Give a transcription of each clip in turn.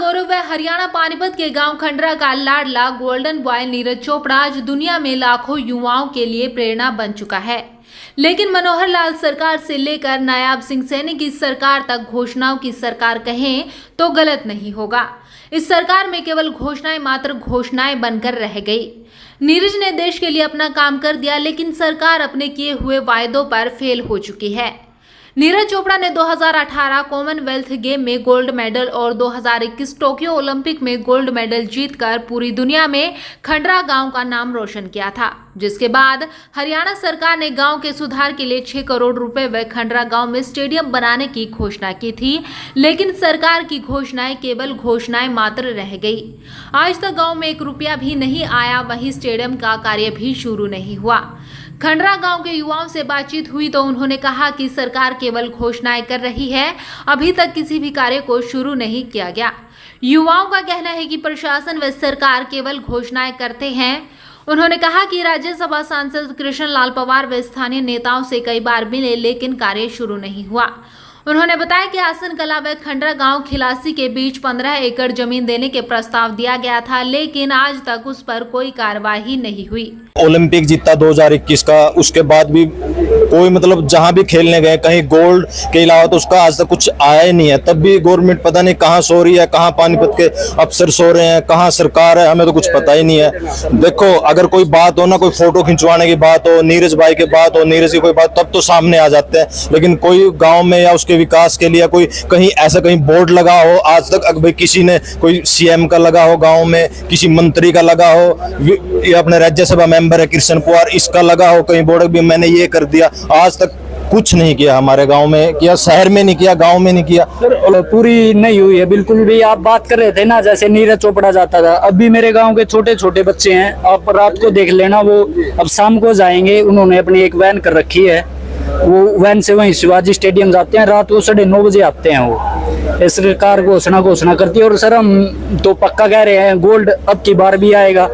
बेंगलुरु व हरियाणा पानीपत के गांव खंडरा का लाडला गोल्डन बॉय नीरज चोपड़ा आज दुनिया में लाखों युवाओं के लिए प्रेरणा बन चुका है। लेकिन मनोहर लाल सरकार से लेकर नायाब सिंह सैनी की सरकार तक घोषणाओं की सरकार कहें तो गलत नहीं होगा। इस सरकार में केवल घोषणाएं मात्र घोषणाएं बनकर रह गई। नीरज ने देश के लिए अपना काम कर दिया, लेकिन सरकार अपने किए हुए वायदों पर फेल हो चुकी है। नीरज चोपड़ा ने 2018 कॉमनवेल्थ गेम में गोल्ड मेडल और 2021 टोक्यो ओलंपिक में गोल्ड मेडल जीतकर पूरी दुनिया में खंडरा गांव का नाम रोशन किया था, जिसके बाद हरियाणा सरकार ने गांव के सुधार के लिए 6 करोड़ रुपए व खंडरा गांव में स्टेडियम बनाने की घोषणा की थी। लेकिन सरकार की घोषणाएं केवल घोषणाएं मात्र रह गई। आज तक गांव में 1 रुपया भी नहीं आया, वहीं स्टेडियम का कार्य भी शुरू नहीं हुआ। खंडरा गांव के युवाओं से बातचीत हुई तो उन्होंने कहा कि सरकार केवल घोषणाएं कर रही है, अभी तक किसी भी कार्य को शुरू नहीं किया गया। युवाओं का कहना है कि प्रशासन व सरकार केवल घोषणाएं करते हैं। उन्होंने कहा कि राज्यसभा सांसद कृष्ण लाल पंवार व स्थानीय नेताओं से कई बार मिले, लेकिन कार्य शुरू नहीं हुआ। उन्होंने बताया कि आसन कला व खंडरा गांव खिलासी के बीच 15 एकड़ जमीन देने के प्रस्ताव दिया गया था, लेकिन आज तक उस पर कोई कार्रवाई नहीं हुई। ओलंपिक जीता 2021 का, उसके बाद भी कोई मतलब जहां भी खेलने गए कहीं गोल्ड के अलावा तो उसका आज तक कुछ आया ही नहीं है। तब भी गवर्नमेंट पता नहीं कहां सो रही है, कहां पानीपत के अफसर सो रहे हैं, कहां सरकार है, हमें तो कुछ पता ही नहीं है। देखो, अगर कोई बात हो ना, कोई फोटो खिंचवाने की बात हो, नीरज भाई की बात हो, नीरज की कोई बात, तब तो सामने आ जाते हैं। लेकिन कोई गाँव में या उसके विकास के लिए कोई कहीं ऐसा कहीं बोर्ड लगा हो आज तक, अगर किसी ने कोई सीएम का लगा हो गाँव में, किसी मंत्री का लगा हो, या अपने राज्यसभा मेंबर है कृष्ण पंवार, इसका लगा हो कहीं बोर्ड भी मैंने ये कर दिया, आज तक कुछ नहीं किया। हमारे गांव में किया, शहर में नहीं किया, गांव में नहीं किया। सर, पूरी नहीं हुई है बिल्कुल भी। आप बात कर रहे थे ना, जैसे नीरज चोपड़ा जाता था, अब भी मेरे गांव के छोटे छोटे बच्चे हैं, आप रात को देख लेना, वो अब शाम को जाएंगे, उन्होंने अपनी एक वैन कर रखी है, वो वैन से वहीं शिवाजी स्टेडियम जाते हैं, रात को 9:30 बजे आते हैं। वो सरकार घोषणा करती है। और सर, हम तो पक्का कह रहे हैं गोल्ड अब की बार भी आएगा,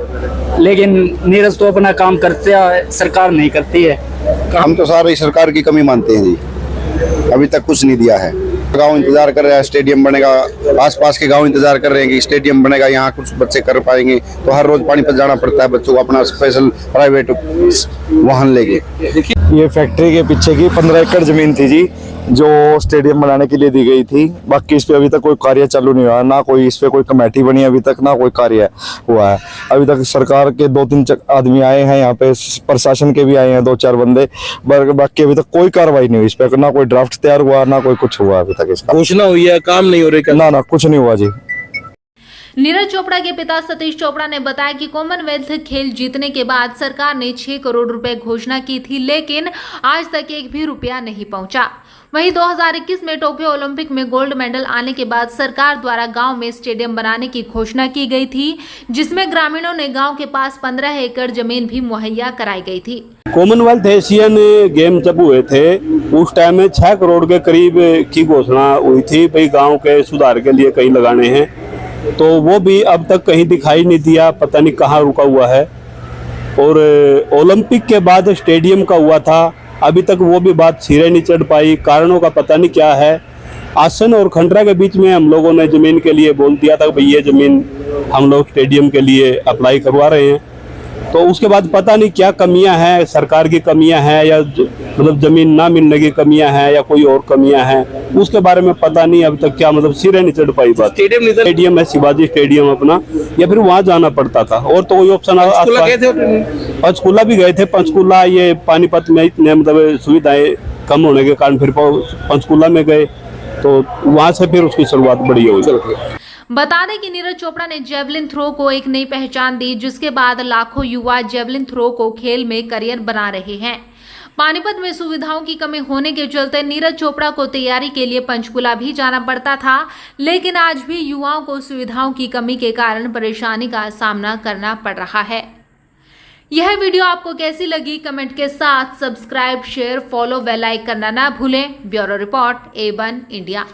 लेकिन नीरज तो अपना काम करते हैं, सरकार नहीं करती है। हम तो सारी सरकार की कमी मानते हैं जी, अभी तक कुछ नहीं दिया है। गांव इंतजार कर रहा है स्टेडियम बनेगा, आसपास के गांव इंतजार कर रहे हैं कि स्टेडियम बनेगा, यहाँ कुछ बच्चे कर पाएंगे। तो हर रोज पानीपत जाना पड़ता है बच्चों को, अपना स्पेशल प्राइवेट वाहन लेके। ये फैक्ट्री के पीछे की 15 एकड़ जमीन थी जी, जो स्टेडियम बनाने के लिए दी गई थी। बाकी इस पे अभी तक कोई कार्य चालू नहीं हुआ, ना कोई इस पे कोई कमेटी बनी अभी तक, ना कोई कार्य हुआ है। अभी तक सरकार के 2-3 आदमी आए हैं यहाँ पे, प्रशासन के भी आए हैं 2-4 बंदे, बाकी अभी तक कोई कार्रवाई नहीं हुई इस पे, ना कोई ड्राफ्ट तैयार हुआ, ना कोई कुछ हुआ अभी तक। इसका घोषणा हुई है, काम नहीं हो रही, ना कुछ नहीं हुआ जी। नीरज चोपड़ा के पिता सतीश चोपड़ा ने बताया कि कॉमनवेल्थ खेल जीतने के बाद सरकार ने 6 करोड़ रुपए घोषणा की थी, लेकिन आज तक 1 भी रुपया नहीं पहुंचा। वहीं 2021 में टोक्यो ओलंपिक में गोल्ड मेडल आने के बाद सरकार द्वारा गांव में स्टेडियम बनाने की घोषणा की गई थी, जिसमें ग्रामीणों ने गांव के पास 15 एकड़ जमीन भी मुहैया कराई गई थी। कॉमनवेल्थ एशियन गेम जब हुए थे उस टाइम में 6 करोड़ के करीब की घोषणा हुई थी, भाई गाँव के सुधार के लिए कहीं लगाने हैं, तो वो भी अब तक कहीं दिखाई नहीं दिया, पता नहीं कहाँ रुका हुआ है। और ओलंपिक के बाद स्टेडियम का हुआ था, अभी तक वो भी बात सिरे नहीं चढ़ पाई, कारणों का पता नहीं क्या है। आसन और खंडरा के बीच में हम लोगों ने जमीन के लिए बोल दिया था भाई ये जमीन हम लोग स्टेडियम के लिए अप्लाई करवा रहे हैं, तो उसके बाद पता नहीं क्या कमियां हैं, सरकार की कमियां हैं या मतलब जमीन ना मिलने की कमियां हैं या कोई और कमियां हैं, उसके बारे में पता नहीं अभी तक क्या, मतलब सिरे नहीं चढ़ पाई बात। स्टेडियम है शिवाजी स्टेडियम अपना, या फिर वहाँ जाना पड़ता था, और तो कोई ऑप्शन। पंचकूला भी गए थे, पंचकूला ये पानीपत में इतने मतलब सुविधाएं कम होने के कारण फिर पंचकूला में गए, तो वहाँ से फिर उसकी शुरुआत बढ़िया हुई। बता दें कि नीरज चोपड़ा ने जेवलिन थ्रो को एक नई पहचान दी, जिसके बाद लाखों युवा जेवलिन थ्रो को खेल में करियर बना रहे हैं। पानीपत में सुविधाओं की कमी होने के चलते नीरज चोपड़ा को तैयारी के लिए पंचकूला भी जाना पड़ता था, लेकिन आज भी युवाओं को सुविधाओं की कमी के कारण परेशानी का सामना करना पड़ रहा है। यह वीडियो आपको कैसी लगी कमेंट के साथ सब्सक्राइब, शेयर, फॉलो व लाइक करना ना भूलें। Bureau report A1 India.